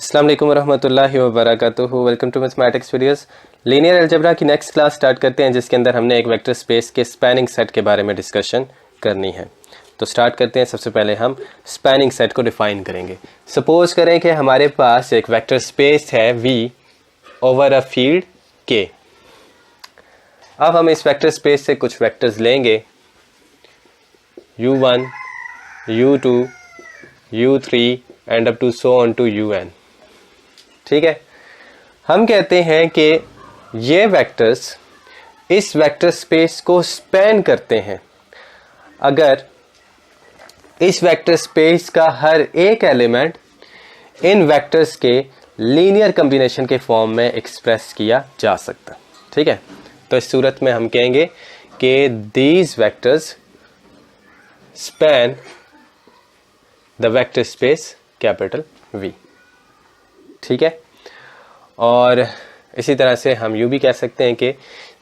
अस्सलाम वालेकुम रहमतुल्लाहि व बरकातुहू। Welcome to mathematics videos. Linear algebra की नेक्स्ट क्लास स्टार्ट करते हैं, जिसके अंदर हमने एक वेक्टर स्पेस के स्पैनिंग सेट के बारे में डिस्कशन करनी है। तो स्टार्ट करते हैं। सबसे पहले हम स्पैनिंग सेट को डिफाइन करेंगे। सपोज करें कि हमारे पास एक वेक्टर स्पेस है V over a field K। अब हम इस वेक्टर स्पेस से कुछ वेक्टर्स लेंगे U1, U2, U3 and up to so on to UN। ठीक है, हम कहते हैं कि ये वेक्टर्स इस वेक्टर स्पेस को स्पैन करते हैं अगर इस वेक्टर स्पेस का हर एक एलिमेंट इन वेक्टर्स के लीनियर कॉम्बिनेशन के फॉर्म में एक्सप्रेस किया जा सकता। ठीक है, तो इस सूरत में हम कहेंगे कि these vectors span the vector space capital V। ठीक है, और इसी तरह से हम यूँ भी कह सकते हैं कि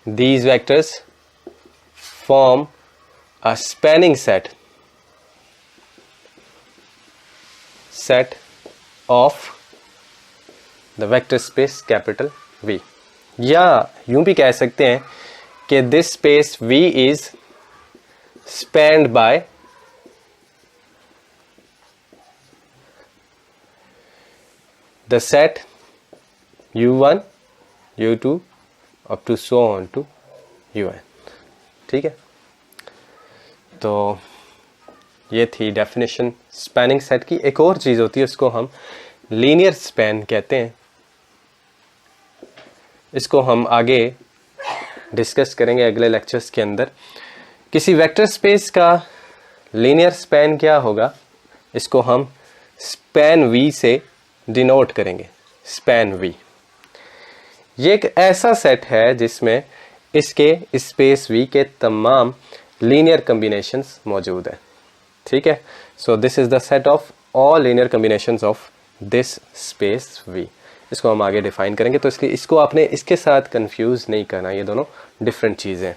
these vectors form a spanning set of the vector space capital V। या यूँ भी कह सकते हैं कि this space V is spanned by the set U1, U2 up to so on to UN। ठीक है, तो ये थी डेफिनेशन स्पैनिंग सेट की। एक और चीज़ होती है, उसको हम लीनियर स्पैन कहते हैं। इसको हम आगे डिस्कस करेंगे अगले लेक्चर्स के अंदर। किसी वेक्टर स्पेस का लीनियर स्पैन क्या होगा, इसको हम स्पैन V से डिनोट करेंगे। स्पैन V ये एक ऐसा सेट है जिसमें इसके स्पेस V के तमाम लीनियर कॉम्बिनेशंस मौजूद हैं। ठीक है, so this is the set of all linear combinations of this space V। इसको हम आगे डिफाइन करेंगे, तो इसलिए इसको आपने इसके साथ कंफ्यूज नहीं करना, ये दोनों डिफरेंट चीज़ें।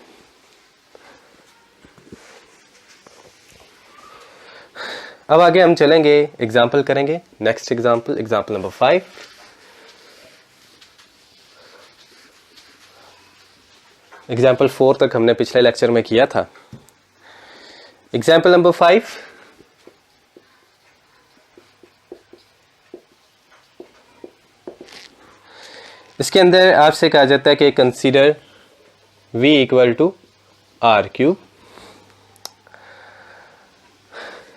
अब आगे हम चलेंगे, एग्जाम्पल करेंगे। Next example, example number 5। Example 4 तक हमने पिछले लेक्चर में किया था। एग्जाम्पल नंबर 5, इसके अंदर आपसे कहा जाता है कि consider V equal to R3।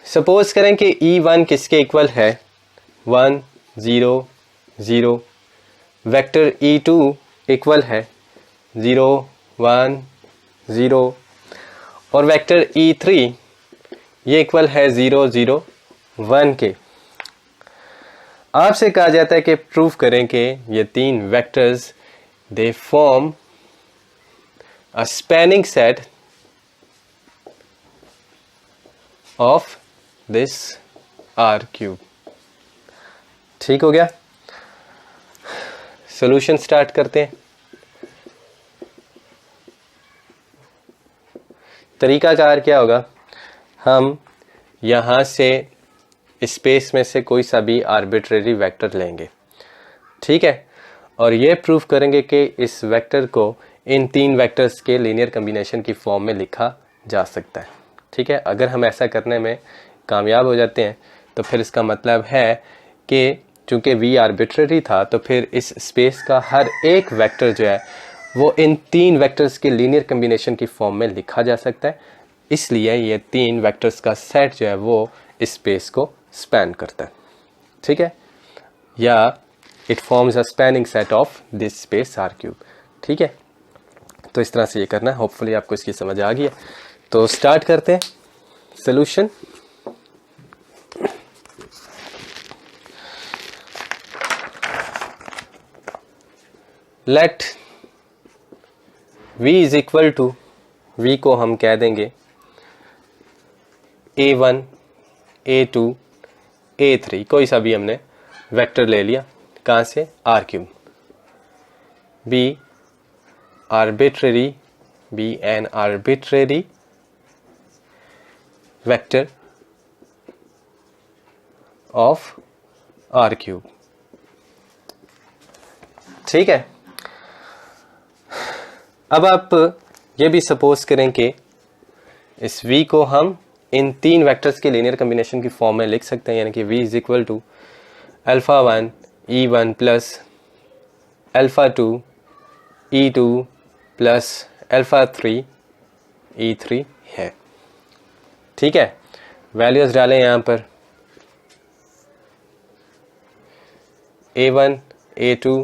Suppose करें कि E1 किसके इक्वल है, 1 0 0। वेक्टर E2 इक्वल है 0 1 0 और वेक्टर E3 ये इक्वल है 0 0 1 के। आपसे कहा जाता है कि प्रूव करें कि ये तीन vectors they form a spanning set of this R3। ठीक हो गया, सॉल्यूशन स्टार्ट करते हैं। तरीकाकार क्या होगा, हम यहाँ से स्पेस में से कोई सा भी आर्बिट्रेरी वेक्टर लेंगे। ठीक है, और ये प्रूफ करेंगे कि इस वेक्टर को इन तीन वेक्टर्स के लीनियर कॉम्बिनेशन की फॉर्म में लिखा जा सकता है। ठीक है, अगर हम ऐसा करने में कामयाब हो जाते हैं तो फिर इसका मतलब है कि चूंकि V आर्बिट्रेरी था, तो फिर इस स्पेस का हर एक वेक्टर जो है वो इन तीन वेक्टर्स के लीनियर कॉम्बिनेशन की फॉर्म में लिखा जा सकता है। इसलिए ये तीन वेक्टर्स का सेट जो है वो इस स्पेस को स्पैन करता है। ठीक है, या it forms a spanning set of this space R3। ठीक है, तो इस तरह से ये करना है। होपफुली आपको इसकी समझ आ गई है। तो स्टार्ट करते हैं solution. Let V is equal to, V को हम कह देंगे A1 A2 A3, कोई सा भी हमने वेक्टर ले लिया। कहाँ से, R3। B arbitrary, B an arbitrary vector of R3। ठीक है। अब आप ये भी सपोज करें कि इस v को हम इन तीन वेक्टर्स के लीनियर कम्बिनेशन की फॉर्म में लिख सकते हैं, यानी कि v is equal to α1 e1 plus α2 e2 plus α3 e3 है। ठीक है, वैल्यूज डालें यहाँ पर a1 a2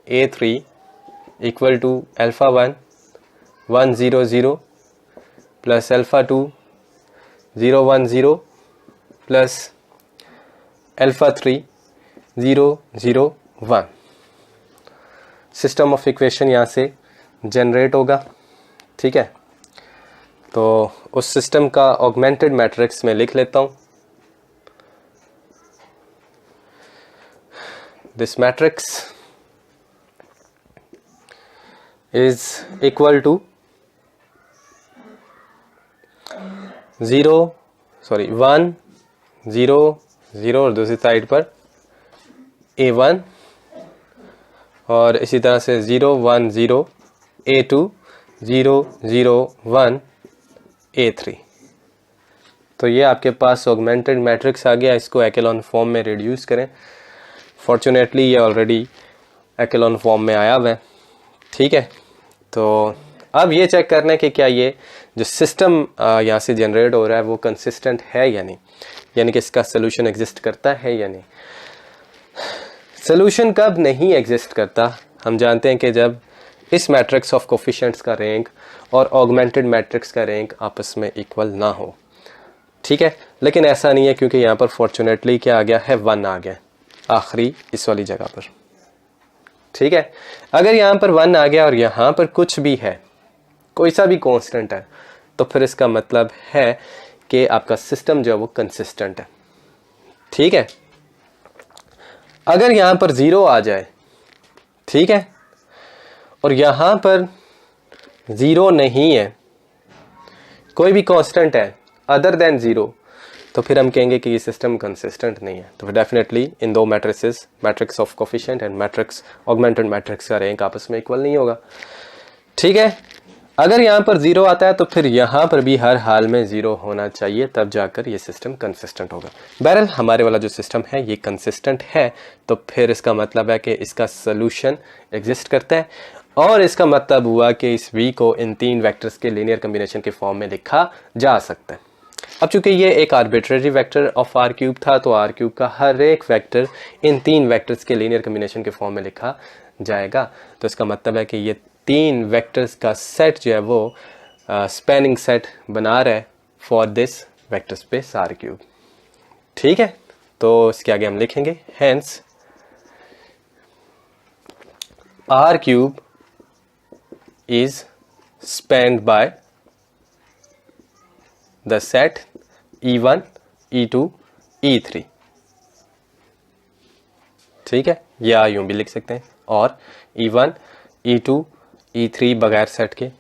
a3 equal to α1 1 0 0 plus α2 0 1 0 plus α3 0 0 1। System of equation यहाँ से जनरेट होगा। ठीक है, तो उस सिस्टम का ऑगमेंटेड मैट्रिक्स में लिख लेता हूँ। This matrix is equal to 1 0 0 और दूसरी साइड पर a1 और इसी तरह से 0 1 0 a2 0 0 1 a3। तो ये आपके पास ऑगमेंटेड मैट्रिक्स आ गया। इसको एक्लोन फॉर्म में रिड्यूस करें। फॉर्चुनेटली ये ऑलरेडी एक्लोन फॉर्म में आया हुआ है। ठीक है, तो अब ये चेक करना है कि क्या ये जो सिस्टम यहाँ से जनरेट हो रहा है वो कंसिस्टेंट है या नहीं, यानी कि इसका सोल्यूशन एग्जिस्ट करता है या नहीं। सोल्यूशन कब नहीं एग्जिस्ट करता? हम जानते हैं कि जब इस मैट्रिक्स ऑफ कोफिशिएंट्स का रैंक और ऑगमेंटेड मैट्रिक्स का रैंक आपस में इक्वल ना हो। ठीक है, लेकिन ऐसा नहीं है, क्योंकि यहाँ पर फॉर्चुनेटली क्या आ गया है, 1 आ गया आखिरी इस वाली जगह पर। ठीक है, अगर यहाँ पर 1 आ गया और यहाँ पर कुछ भी है, कोई सा भी कांस्टेंट है, तो फिर इसका मतलब है कि आपका सिस्टम जो है वो कंसिस्टेंट है। ठीक है, अगर यहाँ पर 0 आ जाए, ठीक है, और यहाँ पर 0 नहीं है, कोई भी कांस्टेंट है अदर देन 0, तो फिर हम कहेंगे कि ये सिस्टम कंसिस्टेंट नहीं है। तो फिर डेफिनेटली इन दो matrices, matrix of coefficient and matrix augmented matrix का रैंक आपस में इक्वल नहीं होगा। ठीक है, अगर यहाँ पर 0 आता है तो फिर यहाँ पर भी हर हाल में 0 होना चाहिए, तब जाकर ये सिस्टम कंसिस्टेंट होगा। बहरहाल हमारे वाला जो सिस्टम है ये कंसिस्टेंट है, तो फिर इसका मतलब है कि इसका सोल्यूशन एग्जिस्ट करता है, और इसका मतलब हुआ कि इस v को इन तीन वेक्टर्स के लीनियर कम्बिनेशन के फॉर्म में लिखा जा सकता है। अब चूंकि ये एक आर्बिट्रेरी वेक्टर ऑफ r³ था, तो r³ का हर एक वेक्टर इन तीन वेक्टर्स के लीनियर कम्बिनेशन के फॉर्म में लिखा जाएगा। तो इसका मतलब है कि ये तीन वेक्टर्स का सेट जो है वो स्पैनिंग सेट बना रहा है for this vector space r³। ठीक है, तो इसके आगे हम लिखेंगे hence r³ is spanned by the set E1, E2, E3। ठीक है, या यूं भी लिख सकते हैं, और E1, E2, E3 बगैर सेट के,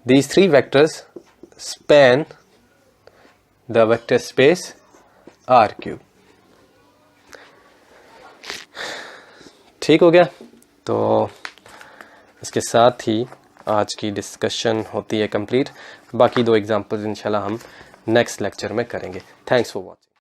these three vectors span the vector space R³। ठीक हो गया। तो इसके साथ ही आज की डिस्कशन होती है कंप्लीट। बाकी दो एग्जांपल्स इंशाल्लाह हम नेक्स्ट लेक्चर में करेंगे। Thanks for watching.